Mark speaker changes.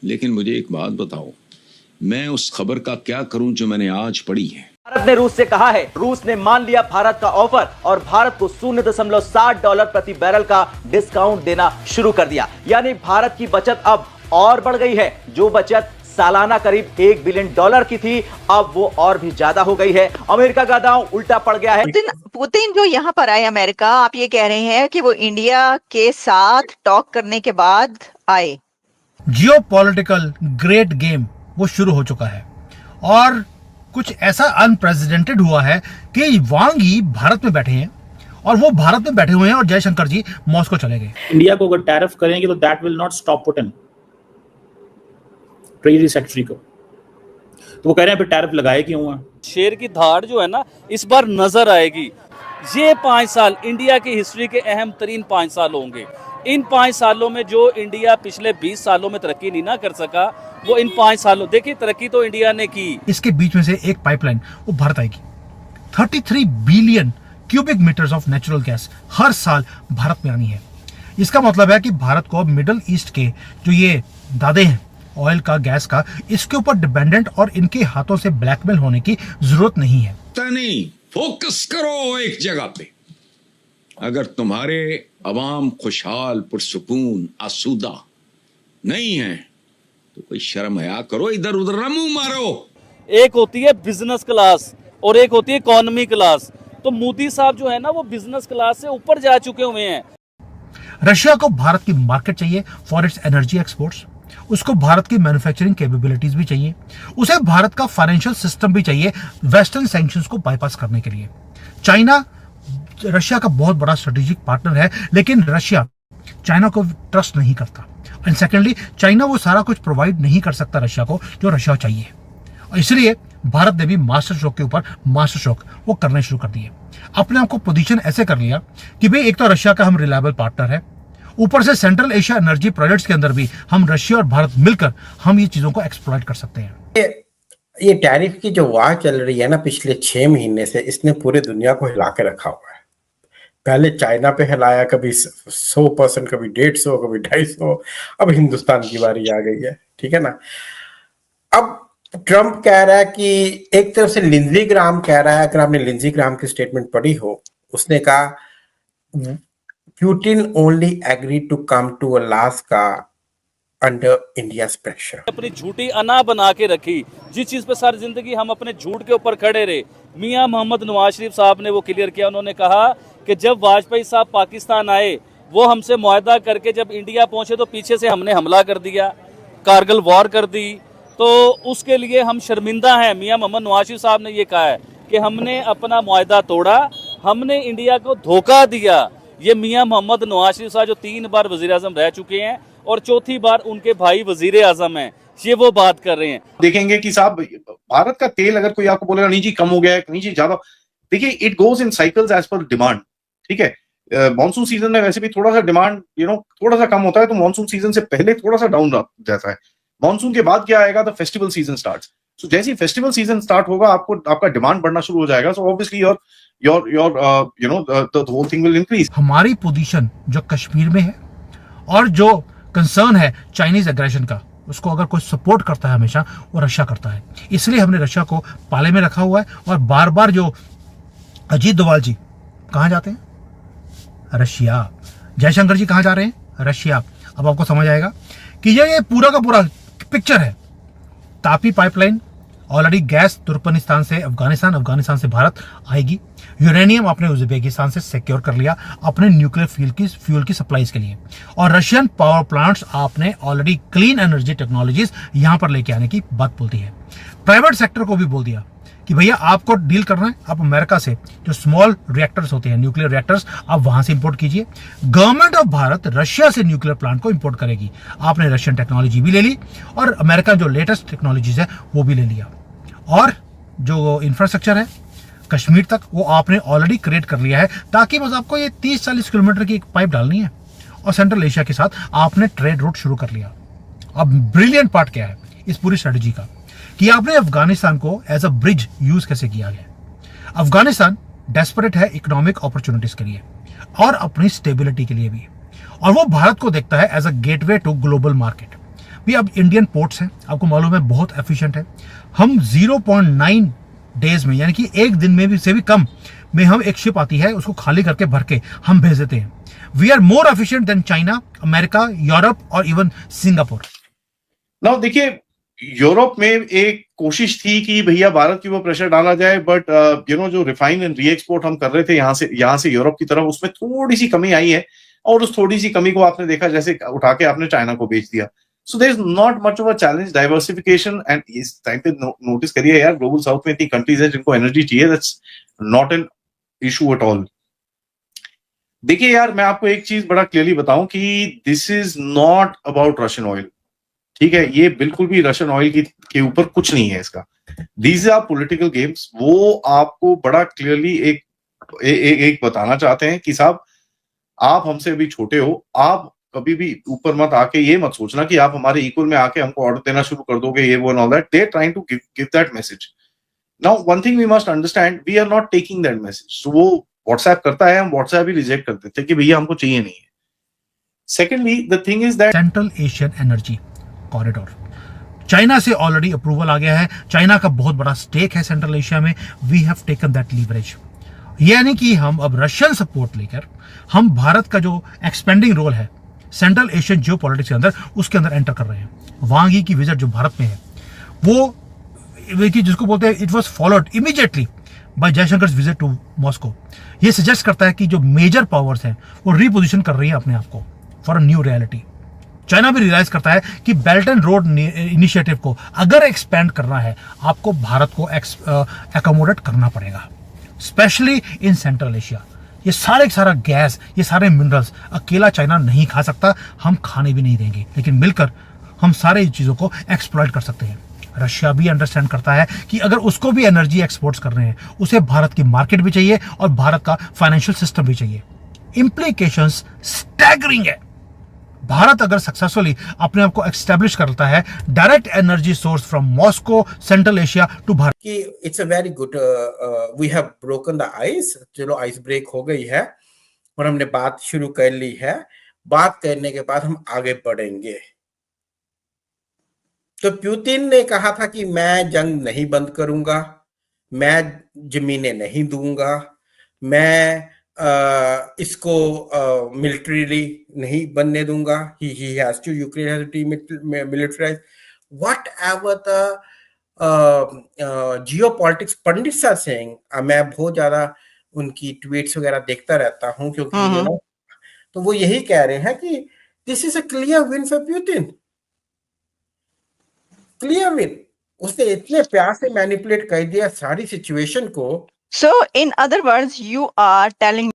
Speaker 1: लेकिन मुझे एक बात बताओ, मैं उस खबर का क्या करूं जो मैंने आज पढ़ी है।
Speaker 2: भारत ने रूस से कहा है, रूस ने मान लिया भारत का ऑफर और भारत को $0.60 प्रति बैरल का डिस्काउंट देना शुरू कर दिया। यानी भारत की बचत अब और बढ़ गई है। जो बचत सालाना करीब $1 बिलियन की थी, अब वो और भी ज्यादा हो गई है। अमेरिका का दांव उल्टा पड़ गया है।
Speaker 3: पुतिन जो यहाँ पर आए अमेरिका, आप ये कह रहे हैं कि वो इंडिया के साथ टॉक करने के बाद आए।
Speaker 4: जियोपॉलिटिकल ग्रेट गेम वो शुरू हो चुका है और कुछ ऐसा अनप्रेसिडेंटेड हुआ है कि वांग ही भारत में बैठे हैं और वो भारत में बैठे हुए हैं और जयशंकर जी मॉस्को चले गए।
Speaker 5: इंडिया को अगर टैरिफ करेंगे तो that will not stop Putin, treasury secretary को। तो वो कह रहे हैं फिर टैरिफ लगाए क्यों है।
Speaker 6: शेर की धाड़ जो है ना इस बार नजर आएगी। ये 5 साल इंडिया की हिस्ट्री के अहम तरीन 5 साल होंगे। इन 5 सालों में जो इंडिया पिछले 20 सालों में तरक्की नहीं ना कर सका, वो इन 5 सालों, देखिए तरक्की तो इंडिया ने की।
Speaker 4: इसके बीच में से एक पाइपलाइन वो भारत आएगी। 33 billion cubic metres of natural gas हर साल भारत में आनी है। इसका मतलब है कि भारत को मिडिल ईस्ट के जो ये दादे हैं ऑयल का, गैस का, इसके ऊपर डिपेंडेंट और इनके हाथों से ब्लैकमेल होने की जरूरत नहीं है।
Speaker 1: नहीं, फोकस करो एक जगह पे। अगर तुम्हारे अवाम खुशहाल, पुरसुकून, आसूदा नहीं है तो कोई शर्म हया करो, इधर उधर ना मुंह मारो।
Speaker 6: एक होती है बिजनेस क्लास और एक होती है इकोनॉमी क्लास। तो मोदी साहब जो है ना वो बिजनेस क्लास से ऊपर जा चुके हुए हैं।
Speaker 4: रशिया को भारत की मार्केट चाहिए फॉर इट्स एनर्जी एक्सपोर्ट्स। उसको भारत की मैन्युफैक्चरिंग कैपेबिलिटीज भी चाहिए। उसे भारत का फाइनेंशियल सिस्टम भी चाहिए वेस्टर्न सैंक्शंस को बाईपास करने के लिए। चाइना रशिया का बहुत बड़ा स्ट्रेटेजिक पार्टनर है, लेकिन रशिया चाइना को ट्रस्ट नहीं करता। एंड सेकेंडली, चाइना वो सारा कुछ प्रोवाइड नहीं कर सकता रशिया को जो रशिया चाहिए। और इसलिए भारत ने भी मास्टर स्ट्रोक के ऊपर मास्टर स्ट्रोक वो करने शुरू कर दिए। अपने आप को पोजीशन ऐसे कर लिया कि भाई एक तो रशिया का हम रिलायबल पार्टनर है, ऊपर से सेंट्रल एशिया एनर्जी प्रोजेक्ट्स के अंदर भी हम रशिया और भारत मिलकर हम ये चीजों को एक्सप्लॉइट कर सकते हैं।
Speaker 7: ये टैरिफ की जो वार चल रही है ना पिछले 6 महीने से, इसने पूरे दुनिया को हिला के रखा हुआ है। पहले चाइना पे हिलाया, कभी 100%, कभी 150, कभी 250, अब हिंदुस्तान की बारी आ गई है। ठीक है ना। अब ट्रम्प कह रहा है कि एक तरफ से लिंजी ग्राम कह रहा है, अगर आपने लिंजी ग्राम की स्टेटमेंट पढ़ी हो, उसने कहा Putin only agreed to come to Alaska under India's pressure।
Speaker 6: अपनी झूठी अना बना के रखी, जिस चीज पे सारी जिंदगी हम अपने झूठ के ऊपर खड़े रहे। मियां मोहम्मद नवाज शरीफ साहब ने वो क्लियर किया। उन्होंने कहा कि जब वाजपेयी साहब पाकिस्तान आए, वो हमसे मुआहदा करके जब इंडिया पहुंचे तो पीछे से हमने हमला कर दिया, कारगिल वॉर कर दी। तो उसके लिए हम शर्मिंदा हैं। मियां मोहम्मद नवाज शरीफ साहब ने ये कहा है कि हमने अपना मुआहदा तोड़ा, हमने इंडिया को धोखा दिया। ये मियां मोहम्मद नवाज शरीफ साहब जो 3 बार वजीर आजम रह चुके हैं और चौथी बार उनके भाई वजीर आजम हैं, ये वो बात कर रहे हैं।
Speaker 8: देखेंगे कि साहब भारत का तेल अगर कोई आपको बोलेगा नहीं जी कम हो गया है, नहीं जी ज्यादा, देखिए it goes in cycles as per demand. ठीक है, मॉनसून सीजन में वैसे भी थोड़ा सा डिमांड थोड़ा सा कम होता है, तो मॉनसून सीजन से पहले थोड़ा सा डाउन जाता है। मॉनसून के बाद क्या आएगा, द फेस्टिवल सीजन स्टार्ट्स। सो जैसे ही फेस्टिवल सीजन स्टार्ट होगा, आपका डिमांड बढ़ना शुरू हो जाएगा। So obviously the whole thing will increase।
Speaker 4: हमारी पोजीशन जो कश्मीर में है और जो कंसर्न है चाइनीज एग्रेशन का, उसको अगर कोई सपोर्ट करता है हमेशा, वो रशिया करता है। इसलिए हमने रशिया को पाले में रखा हुआ है। और बार बार जो अजीत डोभाल जी कहाँ जाते हैं, रशिया। जयशंकर जी कहाँ जा रहे हैं, रशिया। अब आपको समझ आएगा कि ये पूरा का पूरा पिक्चर है। Tapi pipeline already gas Turkmenistan से अफगानिस्तान, अफगानिस्तान से भारत आएगी। यूरेनियम आपने उज्बेकिस्तान से सिक्योर कर लिया अपने न्यूक्लियर फ्यूल की सप्लाईज के लिए। और रशियन पावर प्लांट्स आपने ऑलरेडी क्लीन एनर्जी टेक्नोलॉजीज यहां पर लेके आने की बात बोलती है। प्राइवेट सेक्टर को भी बोल दिया कि भैया आपको डील करना है, आप अमेरिका से जो स्मॉल रिएक्टर्स होते हैं, न्यूक्लियर रिएक्टर्स, आप वहां से इंपोर्ट कीजिए। गवर्नमेंट ऑफ भारत रशिया से न्यूक्लियर प्लांट को इंपोर्ट करेगी। आपने रशियन टेक्नोलॉजी भी ले ली और अमेरिका जो लेटेस्ट टेक्नोलॉजीज है वो भी ले लिया। और जो इंफ्रास्ट्रक्चर है कश्मीर तक, वो आपने ऑलरेडी क्रिएट कर लिया है, ताकि बस आपको ये 30-40 किलोमीटर की एक पाइप डालनी है और सेंट्रल एशिया के साथ आपने ट्रेड रूट शुरू कर लिया। अब ब्रिलियंट पार्ट क्या है इस पूरी स्ट्रेटेजी का, कि आपने अफगानिस्तान को एज अ ब्रिज यूज कैसे किया गया। अफगानिस्तान डेस्परेट है इकोनॉमिक अपॉर्चुनिटीज के लिए और अपनी स्टेबिलिटी के लिए भी, और वो भारत को देखता है as a gateway to global market. भी अब इंडियन पोर्ट्स हैं, आपको मालूम है बहुत एफिशिएंट है। हम 0.9 डेज में, यानी कि एक दिन में भी से भी कम में हम एक शिप आती है उसको खाली करके भर के हम भेज देते हैं। We are more efficient than China, America, Europe और इवन सिंगापुर।
Speaker 8: नाउ देखिए, यूरोप में एक कोशिश थी कि भैया भारत के ऊपर प्रेशर डाला जाए, बट जो रिफाइन एंड री एक्सपोर्ट हम कर रहे थे यहाँ से यूरोप की तरफ, उसमें थोड़ी सी कमी आई है, और उस थोड़ी सी कमी को आपने देखा जैसे उठा के आपने चाइना को बेच दिया। So there is not much of a challenge, diversification. And इस टाइम पे नोटिस करिए यार, ग्लोबल साउथ में इतनी कंट्रीज है जिनको एनर्जी चाहिए, that's not an issue at all. देखिए यार, मैं आपको एक चीज बड़ा क्लियरली बताऊं कि this is not about Russian oil, ठीक है? ये बिल्कुल भी रशियन ऑयल के ऊपर कुछ नहीं है इसका। These are political games. वो आपको बड़ा क्लियरली एक बताना चाहते हैं कि साहब, आप हमसे अभी छोटे हो, आप कभी भी ऊपर मत आके ये मत सोचना कि आप हमारे इक्वल में आके हमको ऑर्डर देना शुरू कर दोगे, ये वो and all that. They are trying to give that message. Now one thing we must understand, we are not taking that message. So वो व्हाट्सएप करता है, हम व्हाट्सएप ही रिजेक्ट कर देते हैं कि भैया हमको चाहिए नहीं है। Secondly the thing is that
Speaker 4: Central Asian energy corridor, China से ऑलरेडी अप्रूवल आ गया है। चाइना का बहुत बड़ा स्टेक है सेंट्रल एशिया में। We have taken that leverage, यानी कि हम अब रशियन सपोर्ट लेकर हम भारत का जो एक्सपेंडिंग रोल है सेंट्रल एशियन जियोपॉलिटिक्स के अंदर, उसके अंदर एंटर कर रहे हैं। वांग यी की विजिट जो भारत में है, वो जिसको बोलते हैं it was followed immediately by Jaishankar visit to Moscow. ये सजेस्ट करता है कि जो मेजर पावर्स हैं वो रीपोजिशन कर रही हैं अपने आप को for a new reality. China भी रियलाइज करता है कि बेल्ट एंड रोड इनिशिएटिव को अगर एक्सपेंड करना है, आपको भारत को एकोमोडेट करना पड़ेगा, स्पेशली इन सेंट्रल एशिया। ये सारा गैस, ये सारे मिनरल्स अकेला चाइना नहीं खा सकता, हम खाने भी नहीं देंगे, लेकिन मिलकर हम सारे चीज़ों को एक्सप्लॉइट कर सकते हैं। रशिया भी अंडरस्टैंड करता है कि अगर उसको भी एनर्जी एक्सपोर्ट्स कर रहे हैं, उसे भारत की मार्केट भी चाहिए और भारत का फाइनेंशियल सिस्टम भी चाहिए। इंप्लीकेशंस स्टैगरिंग है। भारत अगर सक्सेसफुली अपने आप को एस्टेब्लिश करता है direct energy source from Moscow central Asia to Bharat,
Speaker 7: कि it's a very good, we have broken the ice. चलो आइस ब्रेक हो गई है और हमने बात शुरू कर ली है। बात करने के बाद हम आगे बढ़ेंगे। तो पुतिन ने कहा था कि मैं जंग नहीं बंद करूंगा, मैं जमीनें नहीं दूंगा, मैं इसको मिलिट्रीली नहीं बनने दूंगा। he has to, Ukraine has to demilitarize. Whatever the geopolitics pundits are saying, मैं बहुत ज्यादा उनकी ट्वीट्स वगैरह देखता रहता हूं, क्योंकि तो वो यही कह रहे हैं कि this is a clear win for Putin, clear win. उसने इतने प्यार से मैनिपुलेट कर दिया सारी सिचुएशन को।
Speaker 3: So, in other words, you are telling